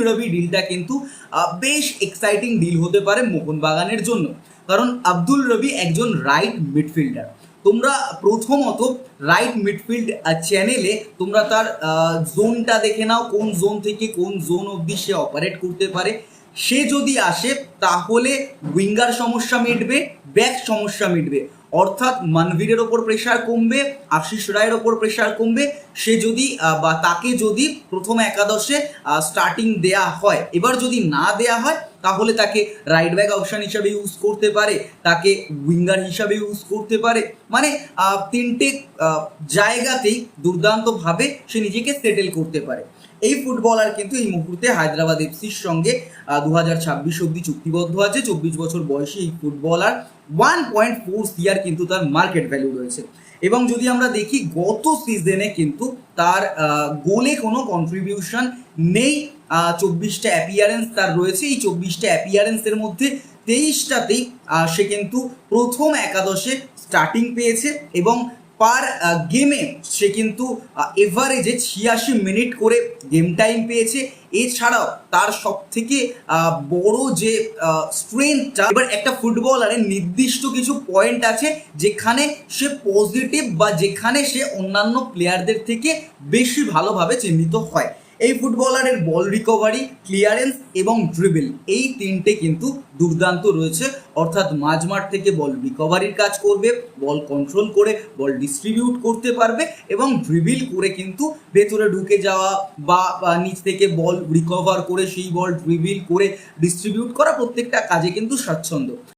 রবি ডিলটা কিন্তু বেশ exciting deal হতে পারে মোহনবাগানের জন্য, কারণ আব্দুল রবি একজন রাইট মিডফিল্ডার। তোমরা প্রথমত রাইট মিডফিল্ড চ্যানেলে তোমরা তার জোনটা দেখে নাও, কোন জোন থেকে কোন জোন অবধি সে অপারেট করতে পারে। সে যদি আসে তাহলে উইঙ্গার সমস্যা মিটবে, ব্যাক সমস্যা মিটবে, অর্থাৎ মানভীরের ওপর প্রেশার কমবে, আশিস রায়ের ওপর প্রেশার কমবে। সে যদি বা তাকে যদি প্রথম একাদশে স্টার্টিং দেয়া হয়, এবার যদি না দেয়া হয় তাহলে তাকে রাইট ব্যাক অপশন হিসাবে ইউজ করতে পারে, তাকে উইঙ্গার হিসাবে ইউজ করতে পারে। মানে তিনটে জায়গাতেই দুর্দান্তভাবে সে নিজেকে সেটেল করতে পারে। এই ফুটবলার কিন্তু এই মুহূর্তে হায়দ্রাবাদ এফসির সঙ্গে 2026 অব্দি চুক্তিবদ্ধ আছে। 24 বছর বয়সী এই ফুটবলার, 1.4 CR কিন্তু তার মার্কেট ভ্যালু রয়েছে। এবং যদি আমরা দেখি গত সিজনে কিন্তু তার গোলে কোনো কন্ট্রিবিউশন নেই। 24টা অ্যাপিয়ারেন্স তার রয়েছে। এই 24টা অ্যাপিয়ারেন্সের মধ্যে 23টাতেই সে কিন্তু প্রথম একাদশে স্টার্টিং পেয়েছে এবং পার গেমে সে কিন্তু এভারেজে 86 মিনিট করে গেম টাইম পেয়েছে। এছাড়াও তার সব থেকে বড় যে স্ট্রেংথটা, এবার একটা ফুটবলারের নির্দিষ্ট কিছু পয়েন্ট আছে যেখানে সে পজিটিভ বা যেখানে সে অন্যান্য প্লেয়ারদের থেকে বেশি ভালোভাবে চিহ্নিত হয়। এই ফুটবলারের বল রিকভারি, ক্লিয়ারেন্স এবং ড্রিবল, এই তিনটে কিন্তু দুর্দান্ত রয়েছে। অর্থাৎ মাঝমাঠ থেকে বল রিকভারির কাজ করবে, বল কন্ট্রোল করে বল ডিস্ট্রিবিউট করতে পারবে এবং ড্রিবল করে কিন্তু ভেতরে ঢুকে যাওয়া বা নিচ থেকে বল রিকভার করে সেই বল ড্রিবল করে ডিস্ট্রিবিউট করা, প্রত্যেকটা কাজে কিন্তু স্বাচ্ছন্দ্য।